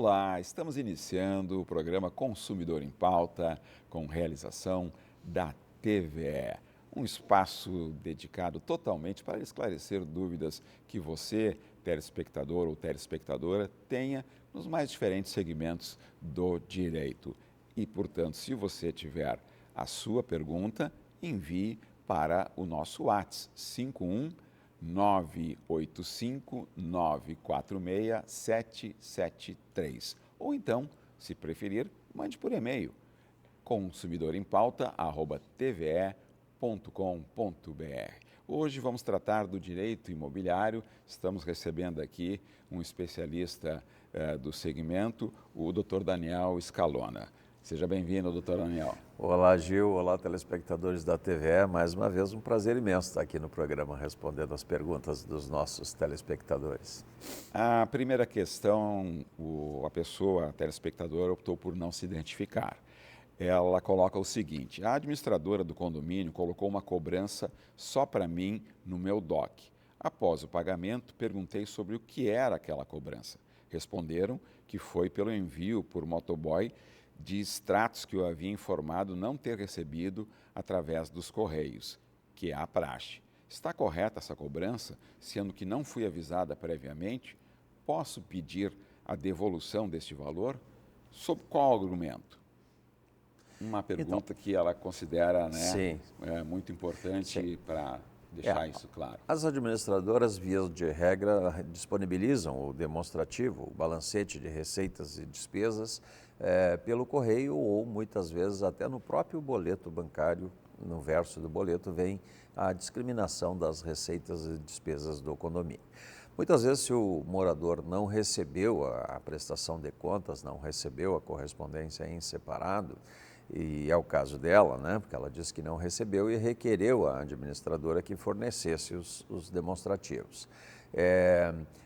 Olá, estamos iniciando o programa Consumidor em Pauta, com realização da TVE. Um espaço dedicado totalmente para esclarecer dúvidas que você, telespectador ou telespectadora, tenha nos mais diferentes segmentos do direito. E, portanto, se você tiver a sua pergunta, envie para o nosso WhatsApp 51 985-946-773. Ou então, se preferir, mande por e-mail consumidorempauta@tve.com.br. Hoje vamos tratar do direito imobiliário. Estamos recebendo aqui um especialista do segmento, o Dr. Daniel Scalona. Seja bem-vindo, doutor Daniel. Olá, Gil. Olá, telespectadores da TVE. Mais uma vez, um prazer imenso estar aqui no programa respondendo as perguntas dos nossos telespectadores. A primeira questão, a pessoa, a telespectadora, optou por não se identificar. Ela coloca o seguinte: a administradora do condomínio colocou uma cobrança só para mim no meu DOC. Após o pagamento, perguntei sobre o que era aquela cobrança. Responderam que foi pelo envio por motoboy de extratos que eu havia informado não ter recebido através dos correios, que é a praxe. Está correta essa cobrança, sendo que não fui avisada previamente? Posso pedir a devolução deste valor? Sob qual argumento? Uma pergunta que ela considera muito importante para deixar isso claro. As administradoras, via de regra, disponibilizam o demonstrativo, o balancete de receitas e despesas pelo correio ou muitas vezes até no próprio boleto bancário, no verso do boleto, vem a discriminação das receitas e despesas do condomínio. Muitas vezes, se o morador não recebeu a prestação de contas, não recebeu a correspondência em separado, e é o caso dela, né? Porque ela disse que não recebeu e requereu à administradora que fornecesse os demonstrativos.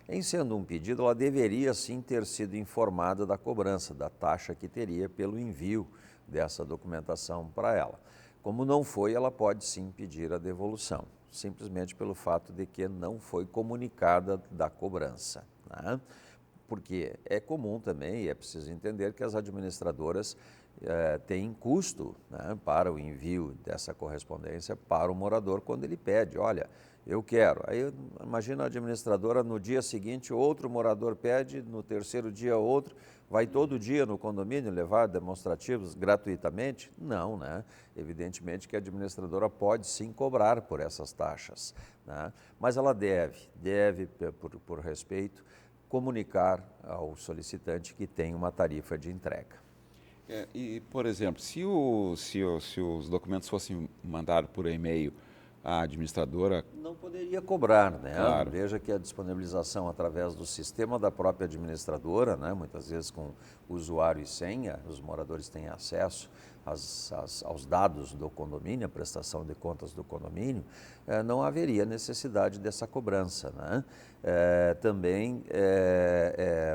Em sendo um pedido, ela deveria sim ter sido informada da cobrança, da taxa que teria pelo envio dessa documentação para ela. Como não foi, ela pode sim pedir a devolução, simplesmente pelo fato de que não foi comunicada da cobrança, né? Porque é comum também, e é preciso entender que as administradoras têm custo, né, para o envio dessa correspondência para o morador quando ele pede, olha, eu quero. Aí imagina a administradora, no dia seguinte outro morador pede, no terceiro dia outro, vai todo dia no condomínio levar demonstrativos gratuitamente? Não, né? Evidentemente que a administradora pode sim cobrar por essas taxas, né? Mas ela deve por respeito, comunicar ao solicitante que tem uma tarifa de entrega. E, por exemplo, se os documentos fossem mandados por e-mail, a administradora... Não poderia cobrar, né? Claro. Veja que a disponibilização através do sistema da própria administradora, né? Muitas vezes com usuário e senha, os moradores têm acesso aos dados do condomínio, a prestação de contas do condomínio, não haveria necessidade dessa cobrança, né? Também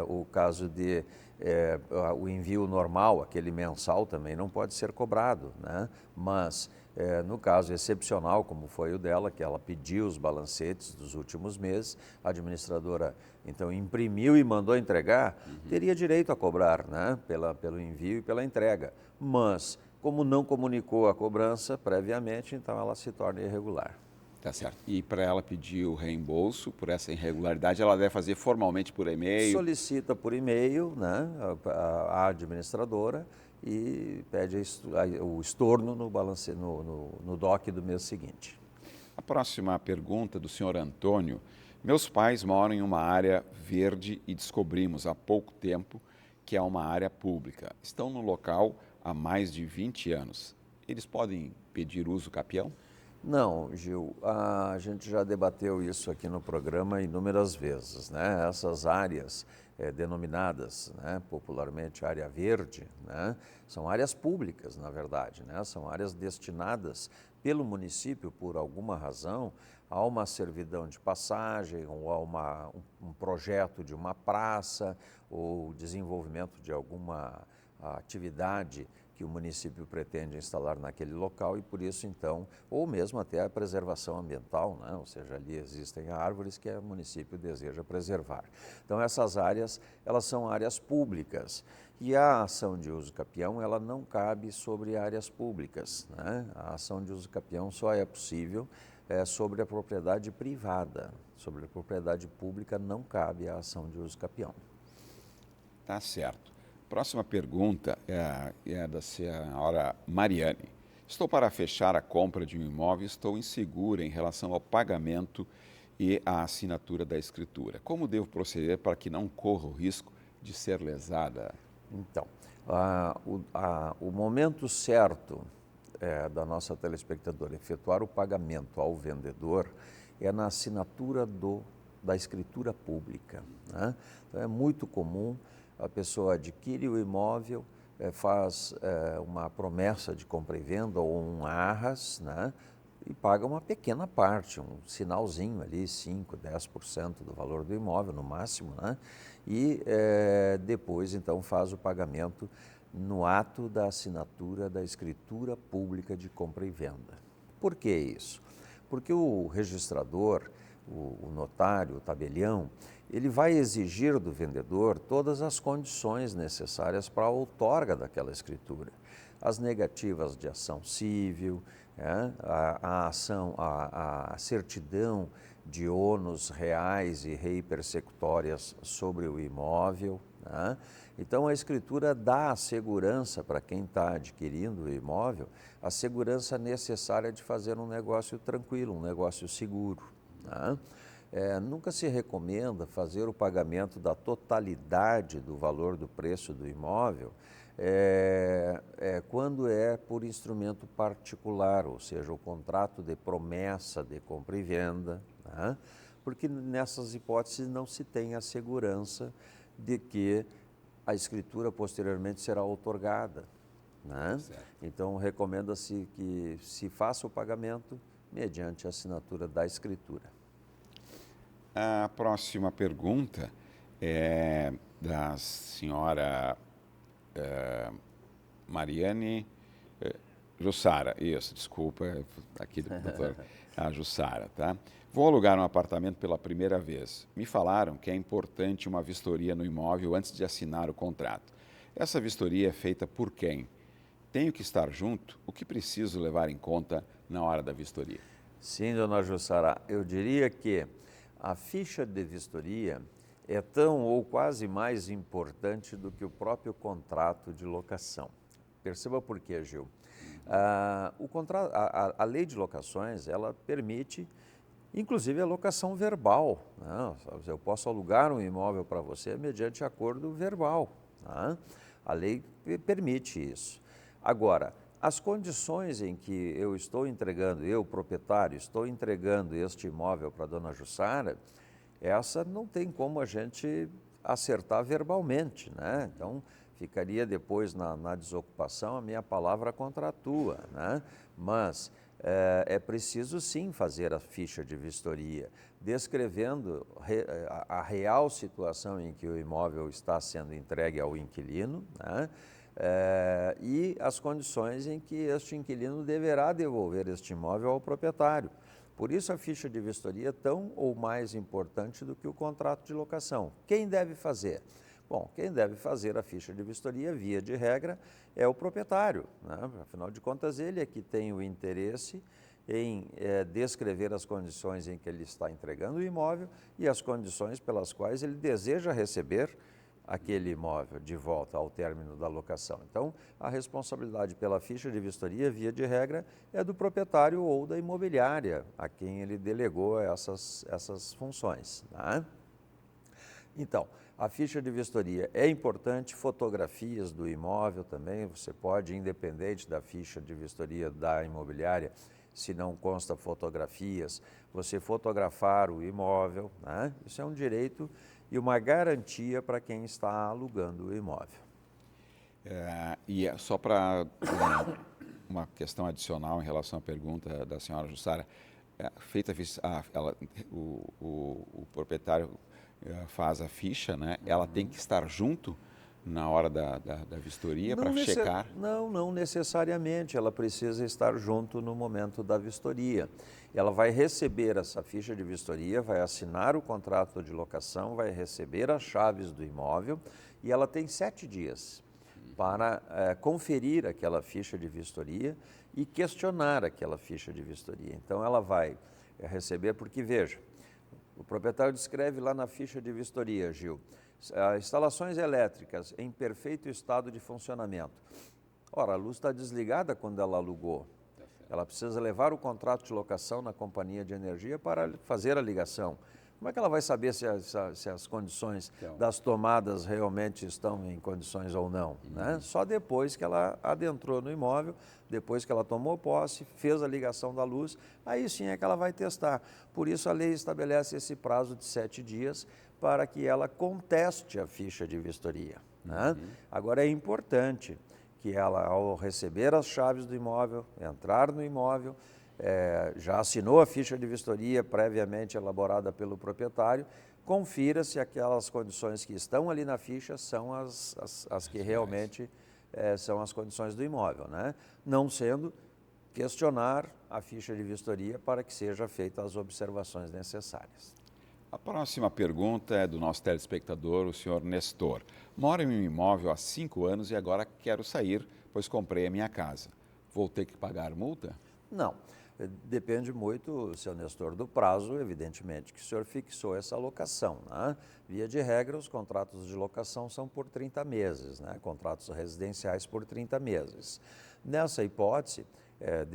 o caso de o envio normal, aquele mensal, também não pode ser cobrado, né? Mas no caso excepcional, como foi o dela, que ela pediu os balancetes dos últimos meses, a administradora então imprimiu e mandou entregar, teria direito a cobrar, né? Pelo envio e pela entrega. Mas, como não comunicou a cobrança previamente, então ela se torna irregular. Tá certo. E para ela pedir o reembolso por essa irregularidade, ela deve fazer formalmente por e-mail? Solicita por e-mail, né, a administradora e pede o estorno no DOC do mês seguinte. A próxima pergunta do senhor Antônio. Meus pais moram em uma área verde e descobrimos há pouco tempo que é uma área pública. Estão no local há mais de 20 anos. Eles podem pedir uso capião? Não, Gil, a gente já debateu isso aqui no programa inúmeras vezes, né? Essas áreas denominadas, né, popularmente área verde, né, são áreas públicas, na verdade, né? São áreas destinadas pelo município, por alguma razão, a uma servidão de passagem ou a um projeto de uma praça ou desenvolvimento de alguma a atividade que o município pretende instalar naquele local e por isso então, ou mesmo até a preservação ambiental, né? Ou seja, ali existem árvores que o município deseja preservar. Então essas áreas, elas são áreas públicas e a ação de uso capião, ela não cabe sobre áreas públicas, né? A ação de uso capião só é possível sobre a propriedade privada, sobre a propriedade pública não cabe a ação de uso capião. Tá certo. Próxima pergunta é da senhora Mariane. Estou para fechar a compra de um imóvel e estou insegura em relação ao pagamento e à assinatura da escritura. Como devo proceder para que não corra o risco de ser lesada? Então, o momento certo da nossa telespectadora efetuar o pagamento ao vendedor é na assinatura da escritura pública, né? Então, é muito comum a pessoa adquire o imóvel, faz uma promessa de compra e venda ou um arras, né? E paga uma pequena parte, um sinalzinho ali, 5%, 10% do valor do imóvel no máximo, né? E depois então faz o pagamento no ato da assinatura da escritura pública de compra e venda. Por que isso? Porque o registrador, o notário, o tabelião, ele vai exigir do vendedor todas as condições necessárias para a outorga daquela escritura. As negativas de ação civil, a certidão de ônus reais e rei persecutórias sobre o imóvel, né? Então a escritura dá a segurança para quem está adquirindo o imóvel, a segurança necessária de fazer um negócio tranquilo, um negócio seguro, né? Nunca se recomenda fazer o pagamento da totalidade do valor do preço do imóvel quando é por instrumento particular, ou seja, o contrato de promessa de compra e venda, né? Porque nessas hipóteses não se tem a segurança de que a escritura posteriormente será outorgada, né? Então recomenda-se que se faça o pagamento mediante a assinatura da escritura. A próxima pergunta é da senhora Mariane Jussara. Isso, desculpa, aqui do doutor Jussara, tá? Vou alugar um apartamento pela primeira vez. Me falaram que é importante uma vistoria no imóvel antes de assinar o contrato. Essa vistoria é feita por quem? Tenho que estar junto? O que preciso levar em conta na hora da vistoria? Sim, dona Jussara, eu diria que a ficha de vistoria é tão ou quase mais importante do que o próprio contrato de locação. Perceba por quê, Gil. A lei de locações, ela permite, inclusive, a locação verbal, né? Eu posso alugar um imóvel para você mediante acordo verbal, né? A lei permite isso. Agora, as condições em que eu estou entregando, eu, proprietário, estou entregando este imóvel para a dona Jussara, essa não tem como a gente acertar verbalmente, né? Então, ficaria depois na desocupação a minha palavra contra a tua, né? Mas é preciso sim fazer a ficha de vistoria, descrevendo a real situação em que o imóvel está sendo entregue ao inquilino, né? E as condições em que este inquilino deverá devolver este imóvel ao proprietário. Por isso a ficha de vistoria é tão ou mais importante do que o contrato de locação. Quem deve fazer? Bom, quem deve fazer a ficha de vistoria, via de regra, é o proprietário, né? Afinal de contas, ele é que tem o interesse em descrever as condições em que ele está entregando o imóvel e as condições pelas quais ele deseja receber aquele imóvel de volta ao término da locação. Então, a responsabilidade pela ficha de vistoria, via de regra, é do proprietário ou da imobiliária, a quem ele delegou essas funções, né? Então, a ficha de vistoria é importante, fotografias do imóvel também, você pode, independente da ficha de vistoria da imobiliária, se não consta fotografias, você fotografar o imóvel, né? Isso é um direito e uma garantia para quem está alugando o imóvel. Só para uma questão adicional em relação à pergunta da senhora Jussara, o proprietário faz a ficha, né? Ela tem que estar junto na hora da vistoria para Não checar? Não necessariamente. Ela precisa estar junto no momento da vistoria. Ela vai receber essa ficha de vistoria, vai assinar o contrato de locação, vai receber as chaves do imóvel e ela tem 7 dias para conferir aquela ficha de vistoria e questionar aquela ficha de vistoria. Então, ela vai receber, porque veja, o proprietário descreve lá na ficha de vistoria, Gil, instalações elétricas em perfeito estado de funcionamento. Ora, a luz está desligada quando ela alugou. Ela precisa levar o contrato de locação na companhia de energia para fazer a ligação. Como é que ela vai saber se as condições das tomadas realmente estão em condições ou não? Né? Só depois que ela adentrou no imóvel, depois que ela tomou posse, fez a ligação da luz, aí sim é que ela vai testar. Por isso a lei estabelece esse prazo de 7 dias para que ela conteste a ficha de vistoria. Né? Agora é importante que ela, ao receber as chaves do imóvel, entrar no imóvel, já assinou a ficha de vistoria previamente elaborada pelo proprietário, confira se aquelas condições que estão ali na ficha são as que realmente são as condições do imóvel, né? Não sendo, questionar a ficha de vistoria para que sejam feitas as observações necessárias. A próxima pergunta é do nosso telespectador, o senhor Nestor. Moro em um imóvel há 5 anos e agora quero sair, pois comprei a minha casa. Vou ter que pagar multa? Não. Depende muito, seu Nestor, do prazo, evidentemente, que o senhor fixou essa locação. Né? Via de regra, os contratos de locação são por 30 meses, né? Contratos residenciais por 30 meses. Nessa hipótese,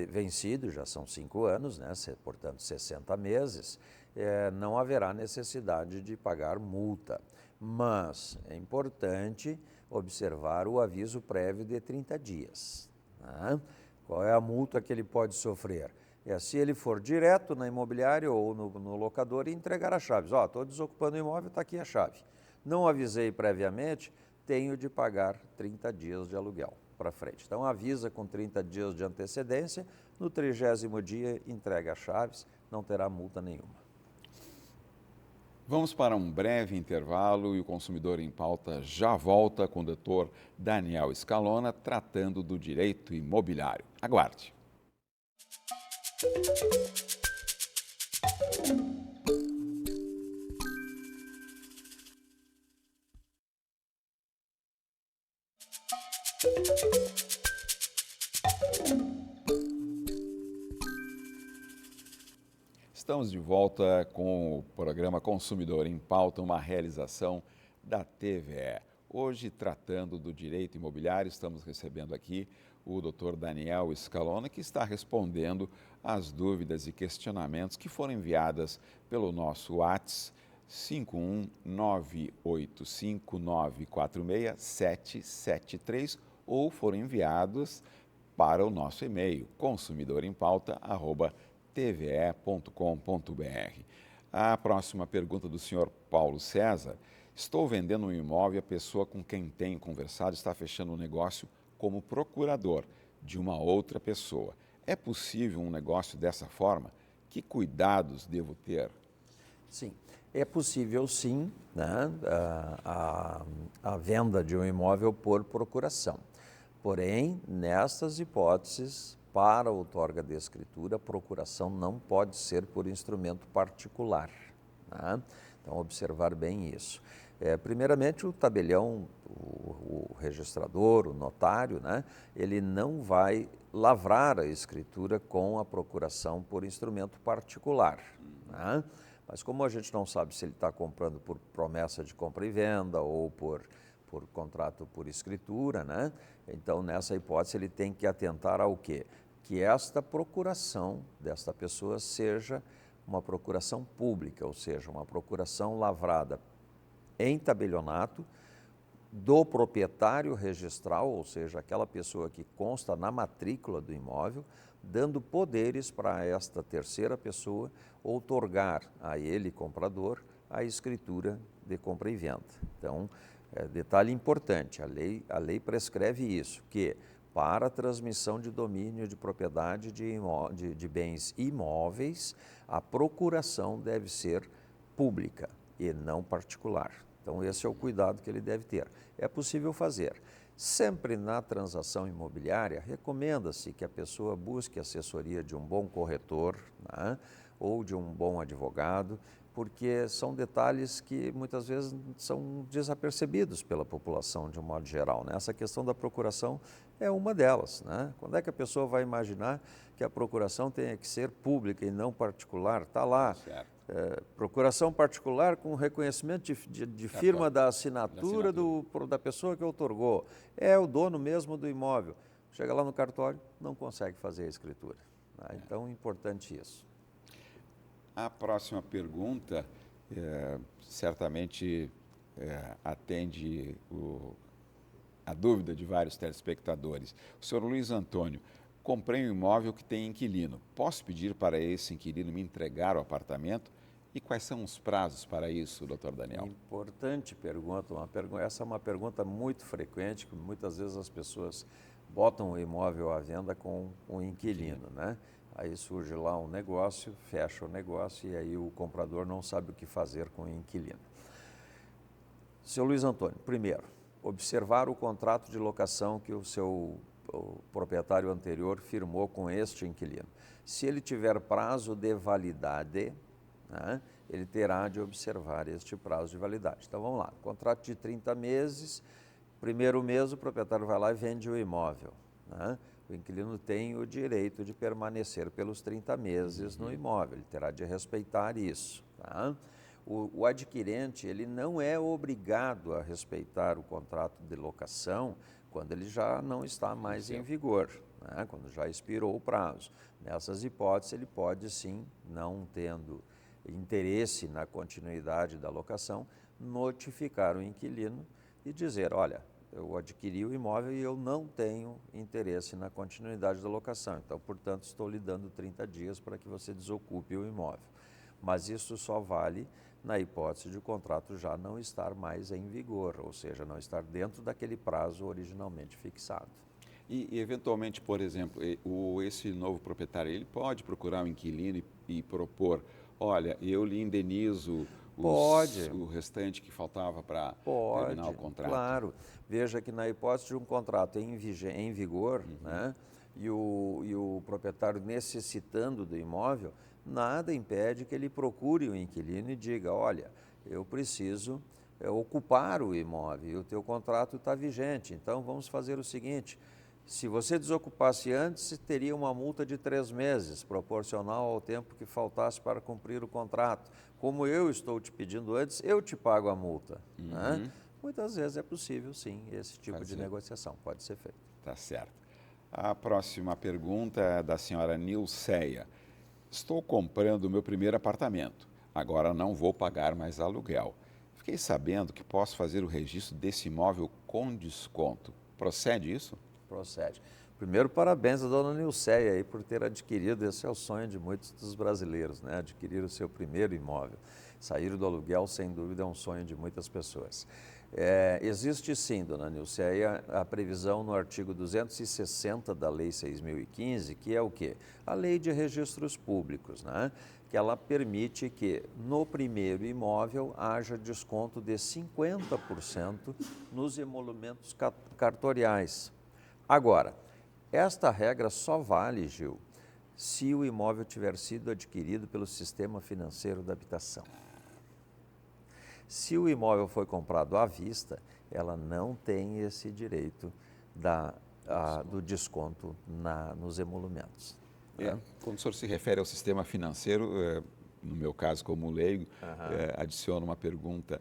vencido, já são 5 anos, né? Portanto, 60 meses, não haverá necessidade de pagar multa. Mas é importante observar o aviso prévio de 30 dias. Né? Qual é a multa que ele pode sofrer? Se ele for direto na imobiliária ou no locador e entregar as chaves. Estou desocupando o imóvel, está aqui a chave. Não avisei previamente, tenho de pagar 30 dias de aluguel para frente. Então, avisa com 30 dias de antecedência, no 30º dia entrega as chaves, não terá multa nenhuma. Vamos para um breve intervalo e o Consumidor em Pauta já volta com o Dr. Daniel Scalona tratando do direito imobiliário. Aguarde. Estamos de volta com o programa Consumidor em Pauta, uma realização da TVE. Hoje, tratando do direito imobiliário, estamos recebendo aqui o Dr. Daniel Scalona, que está respondendo às dúvidas e questionamentos que foram enviadas pelo nosso WhatsApp 51985946773 ou foram enviados para o nosso e-mail consumidorempauta@tve.com.br. A próxima pergunta do senhor Paulo César. Estou vendendo um imóvel e a pessoa com quem tenho conversado está fechando um negócio como procurador de uma outra pessoa. É possível um negócio dessa forma? Que cuidados devo ter? Sim, é possível sim, né, a venda de um imóvel por procuração. Porém, nestas hipóteses, para a outorga de escritura, a procuração não pode ser por instrumento particular. Né? Então, observar bem isso. Primeiramente, o tabelião, o registrador, o notário, né, ele não vai lavrar a escritura com a procuração por instrumento particular. Né? Mas como a gente não sabe se ele está comprando por promessa de compra e venda ou por contrato por escritura, né? Então, nessa hipótese, ele tem que atentar ao quê? Que esta procuração desta pessoa seja uma procuração pública, ou seja, uma procuração lavrada em tabelionato do proprietário registral, ou seja, aquela pessoa que consta na matrícula do imóvel, dando poderes para esta terceira pessoa outorgar a ele, comprador, a escritura de compra e venda. Então, detalhe importante, a lei prescreve isso, que para a transmissão de domínio de propriedade de bens imóveis, a procuração deve ser pública e não particular. Então, esse é o cuidado que ele deve ter. É possível fazer. Sempre na transação imobiliária, recomenda-se que a pessoa busque assessoria de um bom corretor, né, ou de um bom advogado, porque são detalhes que muitas vezes são desapercebidos pela população de um modo geral, né? Essa questão da procuração é uma delas, né? Quando é que a pessoa vai imaginar que a procuração tenha que ser pública e não particular? Está lá. Procuração particular com reconhecimento de firma da assinatura da pessoa que outorgou. É o dono mesmo do imóvel. Chega lá no cartório, não consegue fazer a escritura, né? Então, é importante isso. A próxima pergunta certamente atende a dúvida de vários telespectadores. O senhor Luiz Antônio, comprei um imóvel que tem inquilino. Posso pedir para esse inquilino me entregar o apartamento? E quais são os prazos para isso, doutor Daniel? Importante pergunta. Essa é uma pergunta muito frequente, que muitas vezes as pessoas botam o imóvel à venda com um inquilino, né? Aí surge lá um negócio, fecha o negócio e aí o comprador não sabe o que fazer com o inquilino. Seu Luiz Antônio, primeiro, observar o contrato de locação que o proprietário anterior firmou com este inquilino. Se ele tiver prazo de validade, né, ele terá de observar este prazo de validade. Então vamos lá, contrato de 30 meses, primeiro mês o proprietário vai lá e vende o imóvel, né? O inquilino tem o direito de permanecer pelos 30 meses no imóvel, ele terá de respeitar isso, tá? O adquirente, ele não é obrigado a respeitar o contrato de locação quando ele já não está mais em vigor, né? Quando já expirou o prazo. Nessas hipóteses, ele pode sim, não tendo interesse na continuidade da locação, notificar o inquilino e dizer, olha, eu adquiri o imóvel e eu não tenho interesse na continuidade da locação. Então, portanto, estou lhe dando 30 dias para que você desocupe o imóvel. Mas isso só vale na hipótese de o contrato já não estar mais em vigor, ou seja, não estar dentro daquele prazo originalmente fixado. E eventualmente, por exemplo, esse novo proprietário, ele pode procurar um inquilino e propor, olha, eu lhe indenizo o restante que faltava para terminar o contrato? Claro. Veja que na hipótese de um contrato em vigor, né, e o proprietário necessitando do imóvel, nada impede que ele procure o inquilino e diga, olha, eu preciso ocupar o imóvel e o teu contrato está vigente, então vamos fazer o seguinte, se você desocupasse antes, teria uma multa de 3 meses, proporcional ao tempo que faltasse para cumprir o contrato. Como eu estou te pedindo antes, eu te pago a multa, né? Muitas vezes é possível, sim, esse tipo de negociação pode ser feito. Tá certo. A próxima pergunta é da senhora Nilceia. Estou comprando o meu primeiro apartamento. Agora não vou pagar mais aluguel. Fiquei sabendo que posso fazer o registro desse imóvel com desconto. Procede isso? Procede. Primeiro, parabéns à dona Nilceia aí por ter adquirido, esse é o sonho de muitos dos brasileiros, né? Adquirir o seu primeiro imóvel. Sair do aluguel, sem dúvida, é um sonho de muitas pessoas. Existe sim, dona Nilceia, a previsão no artigo 260 da Lei 6.015, que é o quê? A Lei de Registros Públicos, né? Que ela permite que no primeiro imóvel haja desconto de 50% nos emolumentos cartoriais. Agora, esta regra só vale, Gil, se o imóvel tiver sido adquirido pelo sistema financeiro da habitação. Se o imóvel foi comprado à vista, ela não tem esse direito do desconto nos emolumentos. Né? Quando o senhor se refere ao sistema financeiro, no meu caso como leigo, adiciono uma pergunta.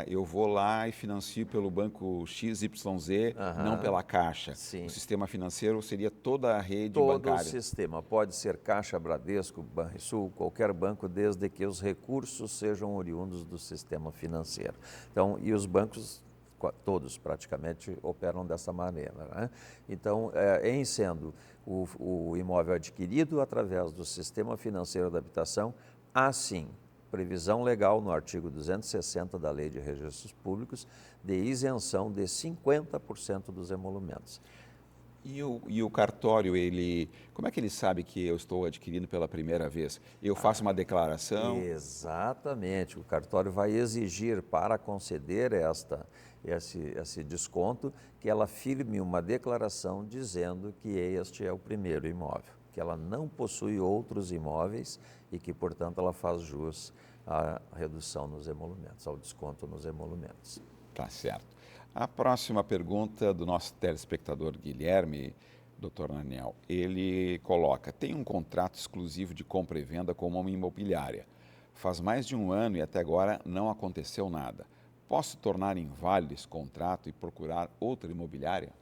Eu vou lá e financio pelo banco XYZ, não pela Caixa. Sim. O sistema financeiro seria toda a rede bancária? Todo o sistema. Pode ser Caixa, Bradesco, Banrisul, qualquer banco, desde que os recursos sejam oriundos do sistema financeiro. Então, e os bancos, todos praticamente, operam dessa maneira, né? Então, em sendo o imóvel adquirido através do sistema financeiro da habitação, há sim previsão legal no artigo 260 da Lei de Registros Públicos de isenção de 50% dos emolumentos. E o cartório, como é que ele sabe que eu estou adquirindo pela primeira vez? Eu faço uma declaração? Exatamente. O cartório vai exigir para conceder esse desconto que ela firme uma declaração dizendo que este é o primeiro imóvel, que ela não possui outros imóveis e que, portanto, ela faz jus à redução nos emolumentos, ao desconto nos emolumentos. Tá certo. A próxima pergunta do nosso telespectador Guilherme, doutor Daniel, ele coloca, tem um contrato exclusivo de compra e venda com uma imobiliária. Faz mais de um ano e até agora não aconteceu nada. Posso tornar inválido esse contrato e procurar outra imobiliária?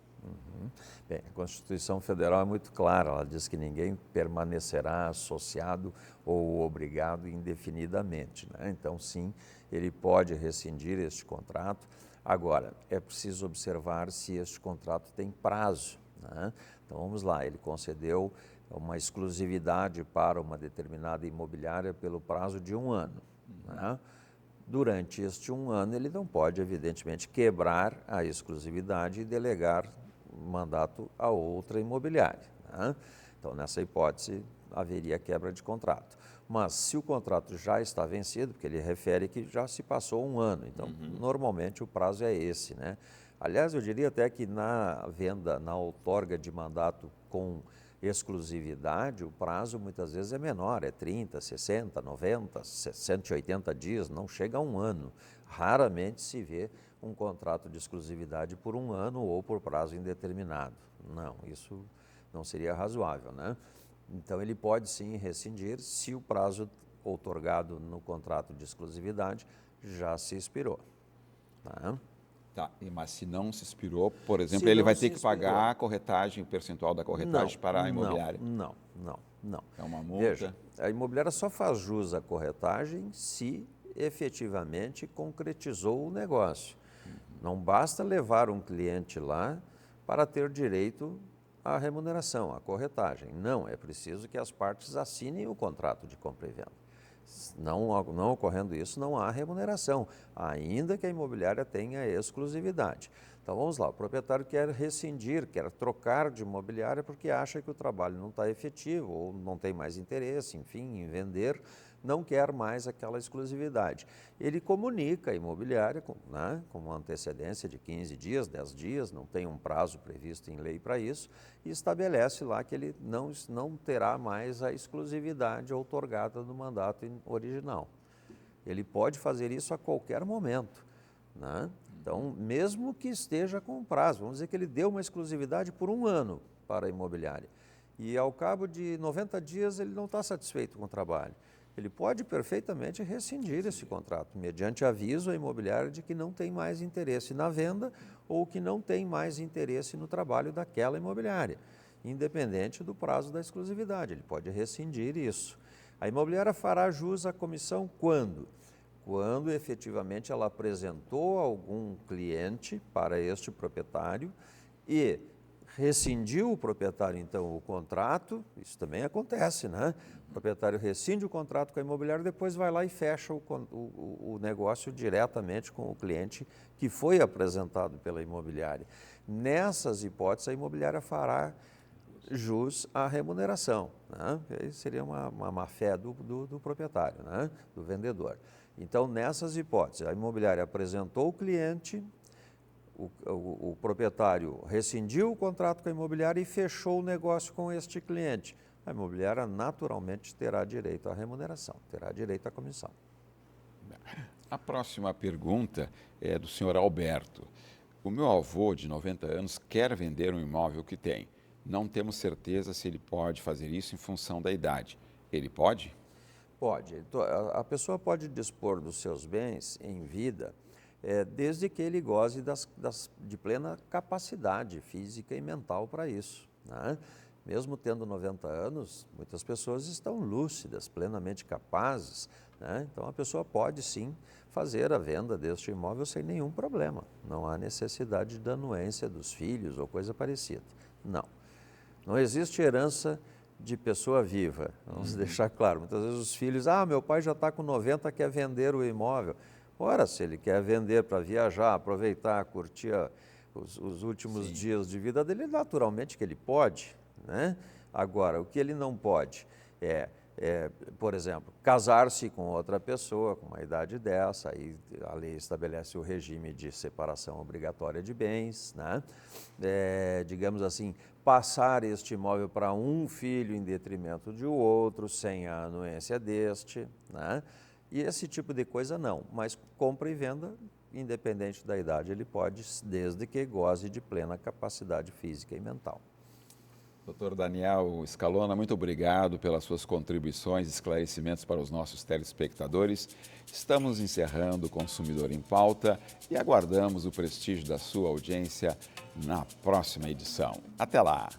Bem, a Constituição Federal é muito clara, ela diz que ninguém permanecerá associado ou obrigado indefinidamente, né? Então, sim, ele pode rescindir este contrato. Agora, é preciso observar se este contrato tem prazo, né? Então, vamos lá, ele concedeu uma exclusividade para uma determinada imobiliária pelo prazo de um ano, né? Durante este um ano, ele não pode, evidentemente, quebrar a exclusividade e delegar o mandato a outra imobiliária, né? Então, nessa hipótese, haveria quebra de contrato. Mas, se o contrato já está vencido, porque ele refere que já se passou um ano, então, normalmente, o prazo é esse, né? Aliás, eu diria até que na venda, na outorga de mandato com exclusividade, o prazo muitas vezes é menor, é 30, 60, 90, 180 dias, não chega a um ano. Raramente se vê um contrato de exclusividade por um ano ou por prazo indeterminado. Não, isso não seria razoável, né? Então, ele pode sim rescindir se o prazo outorgado no contrato de exclusividade já se expirou, tá? Tá, mas se não se expirou, por exemplo, Se ele não vai se ter que expirou. pagar a corretagem, o percentual da corretagem para a imobiliária? Não. É uma multa? Veja, a imobiliária só faz jus à corretagem se efetivamente concretizou o negócio. Não basta levar um cliente lá para ter direito à remuneração, à corretagem. Não, é preciso que as partes assinem o contrato de compra e venda. Não ocorrendo isso, não há remuneração, ainda que a imobiliária tenha exclusividade. Então vamos lá, o proprietário quer rescindir, quer trocar de imobiliária porque acha que o trabalho não está efetivo ou não tem mais interesse, enfim, em vender, não quer mais aquela exclusividade. Ele comunica a imobiliária né, com uma antecedência de 15 dias, 10 dias, não tem um prazo previsto em lei para isso, e estabelece lá que ele não terá mais a exclusividade outorgada do mandato original. Ele pode fazer isso a qualquer momento, né? Então, mesmo que esteja com prazo, vamos dizer que ele deu uma exclusividade por um ano para a imobiliária e ao cabo de 90 dias ele não está satisfeito com o trabalho. Ele pode perfeitamente rescindir esse contrato, mediante aviso à imobiliária de que não tem mais interesse na venda ou que não tem mais interesse no trabalho daquela imobiliária, independente do prazo da exclusividade. Ele pode rescindir isso. A imobiliária fará jus à comissão quando? Quando efetivamente ela apresentou algum cliente para este proprietário e rescindiu o proprietário, então, o contrato, isso também acontece, né? O proprietário rescinde o contrato com a imobiliária, depois vai lá e fecha o negócio diretamente com o cliente que foi apresentado pela imobiliária. Nessas hipóteses, a imobiliária fará jus à remuneração, né? Aí seria uma má-fé do proprietário, né? Do vendedor. Então, nessas hipóteses, a imobiliária apresentou o cliente, o proprietário rescindiu o contrato com a imobiliária e fechou o negócio com este cliente. A imobiliária naturalmente terá direito à remuneração, terá direito à comissão. A próxima pergunta é do senhor Alberto. O meu avô, de 90 anos, quer vender um imóvel que tem. Não temos certeza se ele pode fazer isso em função da idade. Ele pode? Pode. A pessoa pode dispor dos seus bens em vida, desde que ele goze de plena capacidade física e mental para isso, né? Mesmo tendo 90 anos, muitas pessoas estão lúcidas, plenamente capazes, né? Então a pessoa pode sim fazer a venda deste imóvel sem nenhum problema. Não há necessidade de anuência dos filhos ou coisa parecida. Não. Não existe herança de pessoa viva, vamos deixar claro. Muitas vezes os filhos, meu pai já está com 90, quer vender o imóvel. Ora, se ele quer vender para viajar, aproveitar, curtir os últimos dias de vida dele, naturalmente que ele pode, né? Agora, o que ele não pode por exemplo, casar-se com outra pessoa com uma idade dessa, aí a lei estabelece o regime de separação obrigatória de bens, né? Digamos assim, passar este imóvel para um filho em detrimento de outro, sem a anuência deste, né? E esse tipo de coisa não, mas compra e venda, independente da idade, ele pode, desde que goze de plena capacidade física e mental. Doutor Daniel Scalona, muito obrigado pelas suas contribuições e esclarecimentos para os nossos telespectadores. Estamos encerrando o Consumidor em Pauta e aguardamos o prestígio da sua audiência na próxima edição. Até lá!